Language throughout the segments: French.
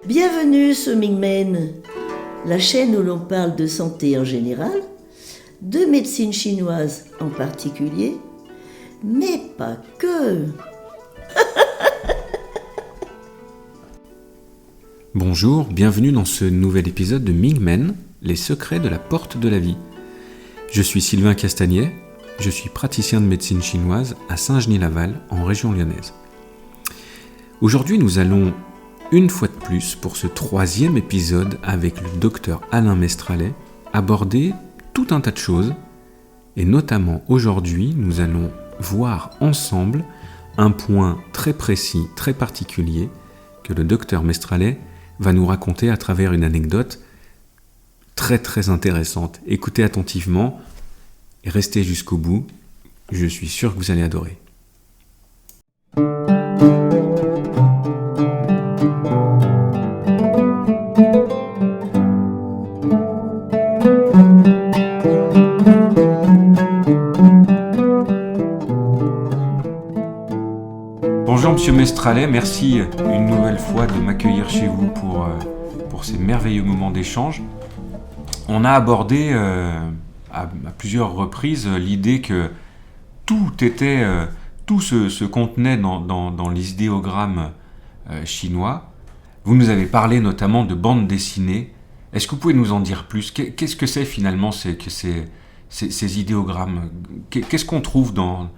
Bienvenue sur Mingmen, la chaîne où l'on parle de santé en général, de médecine chinoise en particulier, mais pas que. Bonjour, bienvenue dans ce nouvel épisode de Mingmen, les secrets de la porte de la vie. Je suis Sylvain Castagnet, je suis praticien de médecine chinoise à Saint-Genis-Laval, en région lyonnaise. Aujourd'hui, nous allons, une fois de plus, pour ce 3e épisode avec le docteur Alain Mestralet, aborder tout un tas de choses, et notamment aujourd'hui, nous allons voir ensemble un point très précis, très particulier, que le docteur Mestralet va nous raconter à travers une anecdote très très intéressante. Écoutez attentivement et restez jusqu'au bout, je suis sûr que vous allez adorer. Bonjour Monsieur Mestralet, merci une nouvelle fois de m'accueillir chez vous pour ces merveilleux moments d'échange. On a abordé à plusieurs reprises l'idée que tout se contenait dans les idéogrammes chinois. Vous nous avez parlé notamment de bande dessinée. Est-ce que vous pouvez nous en dire plus ? Qu'est-ce que c'est finalement ces idéogrammes ? Qu'est-ce qu'on trouve dans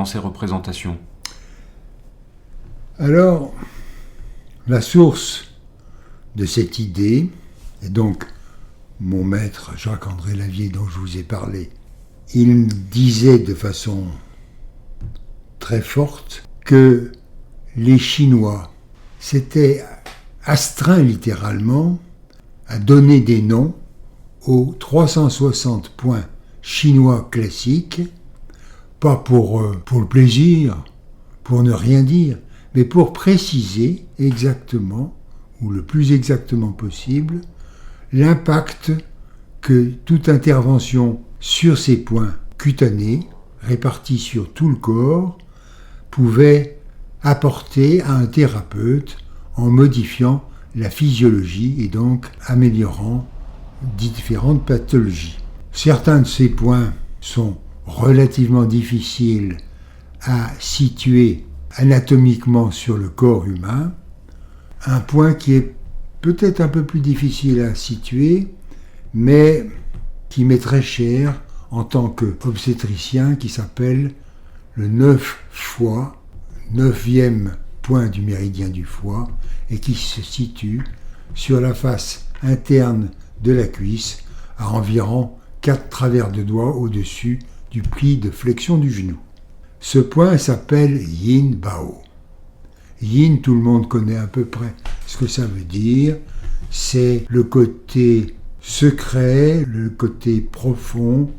ces représentations ? Alors, la source de cette idée, et donc mon maître Jacques-André Lavier dont je vous ai parlé, il disait de façon très forte que les Chinois s'étaient astreints littéralement à donner des noms aux 360 points chinois classiques, pas pour le plaisir, pour ne rien dire, mais pour préciser exactement, ou le plus exactement possible, l'impact que toute intervention sur ces points cutanés, répartis sur tout le corps, pouvait apporter à un thérapeute en modifiant la physiologie et donc améliorant différentes pathologies. Certains de ces points sont relativement difficiles à situer anatomiquement sur le corps humain. Un point qui est peut-être un peu plus difficile à situer, mais qui m'est très cher en tant qu'obstétricien, qui s'appelle le 9e point du méridien du foie, et qui se situe sur la face interne de la cuisse, à environ 4 travers de doigts au-dessus du pli de flexion du genou. Ce point s'appelle Yin Bao. Yin, tout le monde connaît à peu près ce que ça veut dire. C'est le côté secret, le côté profond,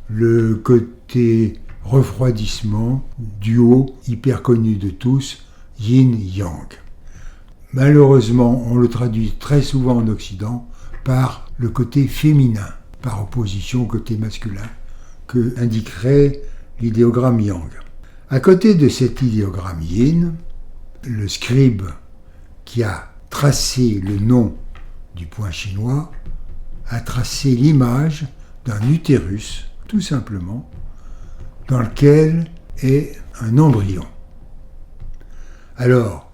le côté refroidissement, duo hyper connu de tous, Yin-Yang. Malheureusement, on le traduit très souvent en Occident par le côté féminin, par opposition au côté masculin, que indiquerait l'idéogramme Yang. À côté de cet idéogramme Yin, le scribe qui a tracé le nom du point chinois a tracé l'image d'un utérus, tout simplement, dans lequel est un embryon. Alors,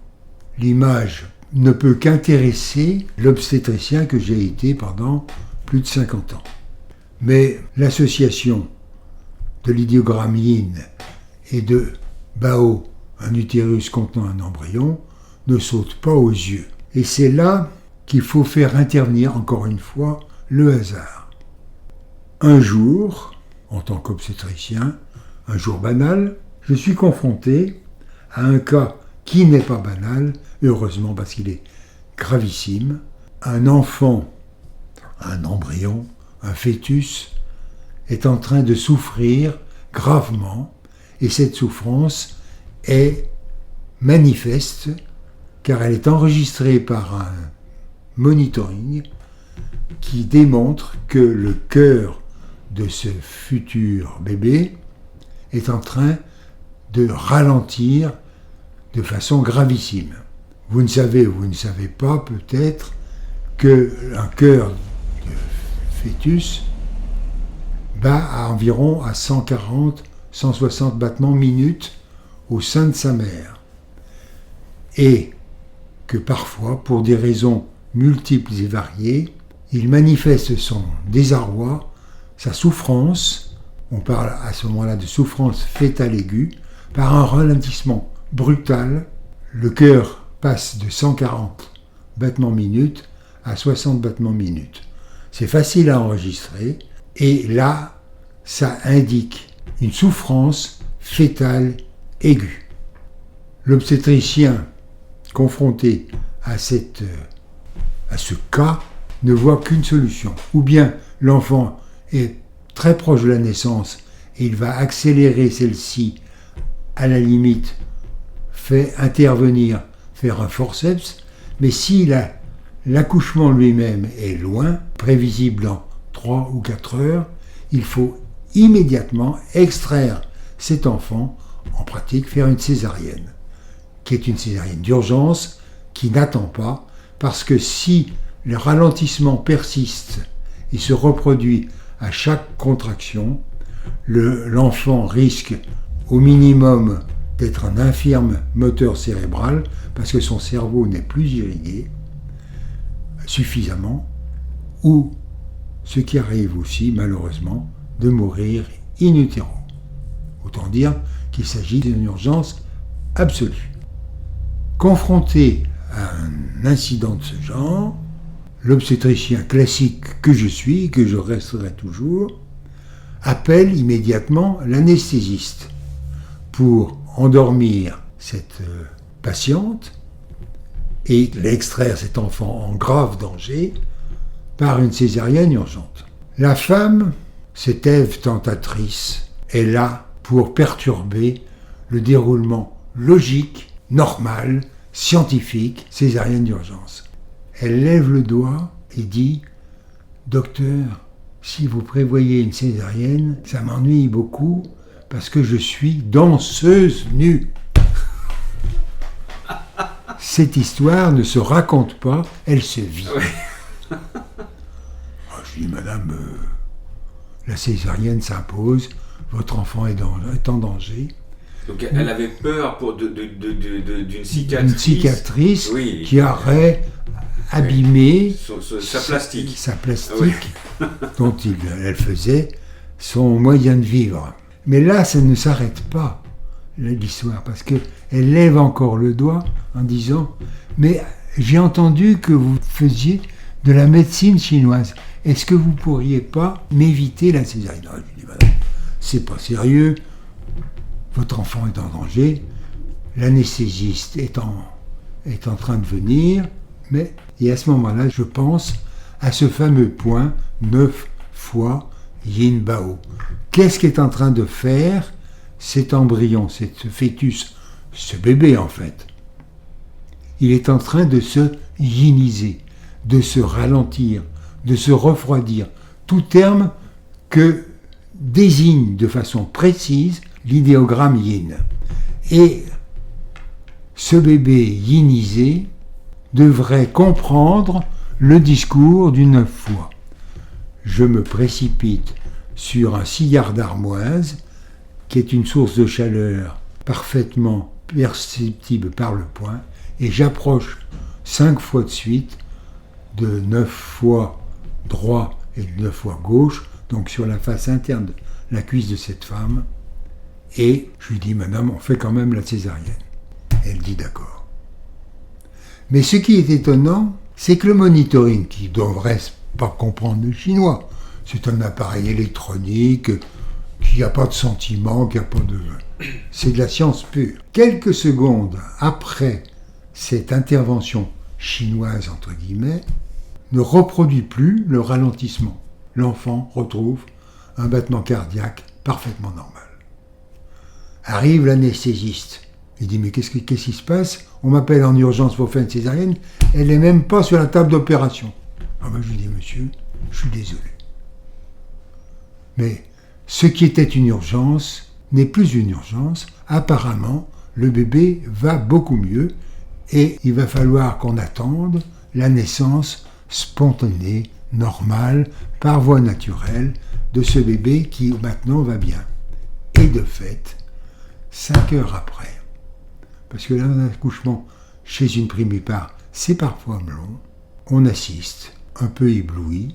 l'image ne peut qu'intéresser l'obstétricien que j'ai été pendant plus de 50 ans. Mais l'association de l'idéogramme Yin et de Bao, un utérus contenant un embryon, ne saute pas aux yeux. Et c'est là qu'il faut faire intervenir, encore une fois, le hasard. Un jour, en tant qu'obstétricien, un jour banal, je suis confronté à un cas qui n'est pas banal, heureusement parce qu'il est gravissime. Un enfant, un embryon, un fœtus, est en train de souffrir gravement, et cette souffrance est manifeste car elle est enregistrée par un monitoring qui démontre que le cœur de ce futur bébé est en train de ralentir de façon gravissime. Vous ne savez pas peut-être qu'un cœur de fœtus bat à environ à 140, 160 battements minutes au sein de sa mère. Et que parfois, pour des raisons multiples et variées, il manifeste son désarroi, sa souffrance, on parle à ce moment-là de souffrance fœtale aiguë, par un ralentissement brutal. Le cœur passe de 140 battements minutes à 60 battements minutes. C'est facile à enregistrer, et là, ça indique une souffrance fœtale aiguë. L'obstétricien, confronté à ce cas, ne voit qu'une solution. Ou bien l'enfant est très proche de la naissance et il va accélérer celle-ci, à la limite, faire un forceps, mais si l'accouchement lui-même est loin, prévisible dans 3 ou 4 heures, il faut immédiatement extraire cet enfant, en pratique faire une césarienne, qui est une césarienne d'urgence, qui n'attend pas, parce que si le ralentissement persiste et se reproduit à chaque contraction, l'enfant risque au minimum d'être un infirme moteur cérébral, parce que son cerveau n'est plus irrigué suffisamment, ou, ce qui arrive aussi malheureusement, de mourir in utero. Autant dire qu'il s'agit d'une urgence absolue. Confronté à un incident de ce genre, l'obstétricien classique que je suis, et que je resterai toujours, appelle immédiatement l'anesthésiste pour endormir cette patiente et l'extraire cet enfant en grave danger par une césarienne urgente. La femme, cette Ève tentatrice, est là pour perturber le déroulement logique, normal, scientifique, césarienne d'urgence. Elle lève le doigt et dit « Docteur, si vous prévoyez une césarienne, ça m'ennuie beaucoup parce que je suis danseuse nue. » Cette histoire ne se raconte pas, elle se vit. Je dis « Madame, la césarienne s'impose, votre enfant est en danger. » Donc elle avait peur d'une cicatrice, une cicatrice oui, qui aurait abîmé sa plastique, oui. dont elle faisait son moyen de vivre. Mais là, ça ne s'arrête pas, l'histoire, parce qu'elle lève encore le doigt en disant « Mais j'ai entendu que vous faisiez de la médecine chinoise. Est-ce que vous pourriez pas m'éviter la césarienne ?» Je dis « C'est pas sérieux. Votre enfant est en danger. L'anesthésiste est en train de venir. » Et à ce moment-là, je pense à ce fameux point 9 fois Yin Bao. Qu'est-ce qu'est en train de faire cet embryon, ce fœtus, ce bébé en fait? Il est en train de se yiniser, de se ralentir, de se refroidir. Tout terme que désigne de façon précise l'idéogramme yin. Et ce bébé yinisé devrait comprendre le discours du 9 fois. Je me précipite sur un sillard d'armoise, qui est une source de chaleur parfaitement perceptible par le poing, et j'approche 5 fois de suite de 9 fois droit et de 9 fois gauche, donc sur la face interne de la cuisse de cette femme, et je lui dis « Madame, on fait quand même la césarienne. » Elle dit « D'accord. » Mais ce qui est étonnant, c'est que le monitoring, qui ne devrait pas comprendre le chinois, c'est un appareil électronique qui n'a pas de sentiment, qui n'a pas de... C'est de la science pure. Quelques secondes après cette intervention chinoise, entre guillemets, ne reproduit plus le ralentissement. L'enfant retrouve un battement cardiaque parfaitement normal. Arrive l'anesthésiste. Il dit « Mais qu'est-ce qui se passe? On m'appelle en urgence pour faire une césarienne. Elle n'est même pas sur la table d'opération. » Je lui dis « Monsieur, je suis désolé. Mais ce qui était une urgence n'est plus une urgence. Apparemment, le bébé va beaucoup mieux Et il va falloir qu'on attende la naissance spontanée, normale, par voie naturelle, de ce bébé qui maintenant va bien. Et de fait, 5 heures après, parce que un accouchement chez une primipare, c'est parfois long, on assiste, un peu ébloui,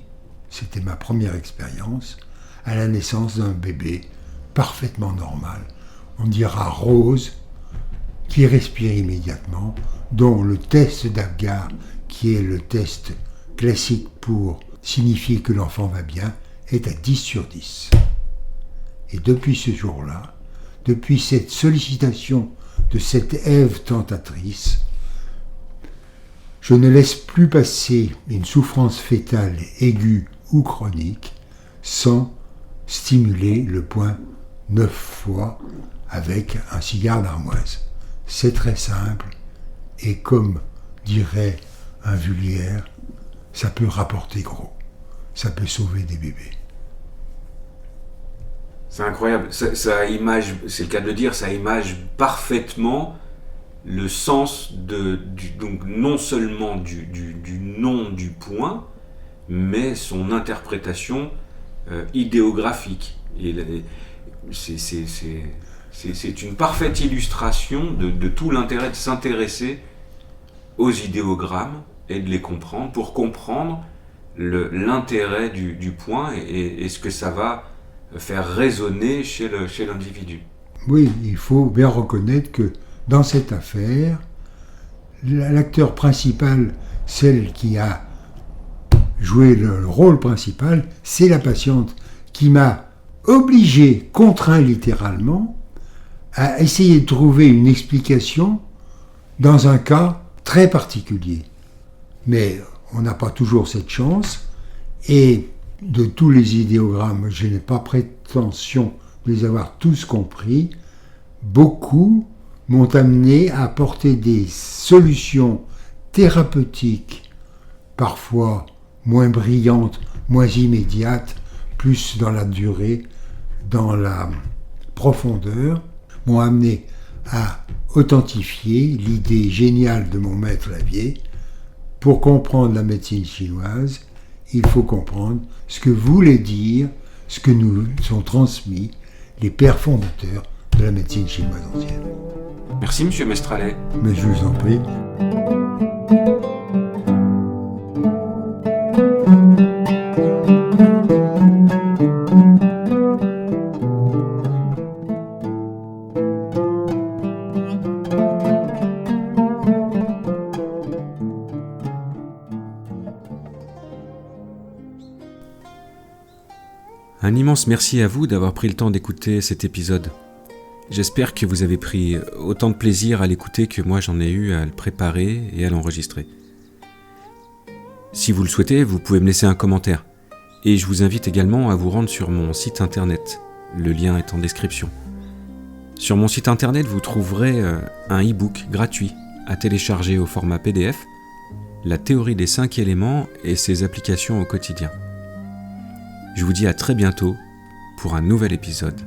c'était ma première expérience, à la naissance d'un bébé parfaitement normal, on dira rose, qui respire immédiatement, dont le test d'Apgar, qui est le test classique pour signifier que l'enfant va bien, est à 10 sur 10. Et depuis ce jour-là, depuis cette sollicitation de cette Ève tentatrice, je ne laisse plus passer une souffrance fœtale aiguë ou chronique sans stimuler le point 9 fois avec un cigare d'armoise. C'est très simple et comme dirait un vulgaire, ça peut rapporter gros, ça peut sauver des bébés. C'est incroyable, ça image, c'est le cas de le dire, ça image parfaitement le sens donc non seulement du nom du point, mais son interprétation idéographique. Et c'est une parfaite illustration de tout l'intérêt de s'intéresser aux idéogrammes et de les comprendre, pour comprendre l'intérêt du point et ce que ça va faire résonner chez l'individu. Oui, il faut bien reconnaître que dans cette affaire, l'acteur principal, celle qui a joué le rôle principal, c'est la patiente qui m'a obligé, contraint littéralement, à essayer de trouver une explication dans un cas très particulier. Mais on n'a pas toujours cette chance, et de tous les idéogrammes, je n'ai pas prétention de les avoir tous compris, beaucoup m'ont amené à apporter des solutions thérapeutiques, parfois moins brillantes, moins immédiates, plus dans la durée, dans la profondeur, m'ont amené à authentifier l'idée géniale de mon maître Lavie. Pour comprendre la médecine chinoise, il faut comprendre ce que voulait dire, ce que nous ont transmis les pères fondateurs de la médecine chinoise ancienne. Merci Monsieur Mestralet. Mais je vous en prie. Un immense merci à vous d'avoir pris le temps d'écouter cet épisode. J'espère que vous avez pris autant de plaisir à l'écouter que moi j'en ai eu à le préparer et à l'enregistrer. Si vous le souhaitez, vous pouvez me laisser un commentaire. Et je vous invite également à vous rendre sur mon site internet. Le lien est en description. Sur mon site internet, vous trouverez un e-book gratuit à télécharger au format PDF, la théorie des 5 éléments et ses applications au quotidien. Je vous dis à très bientôt pour un nouvel épisode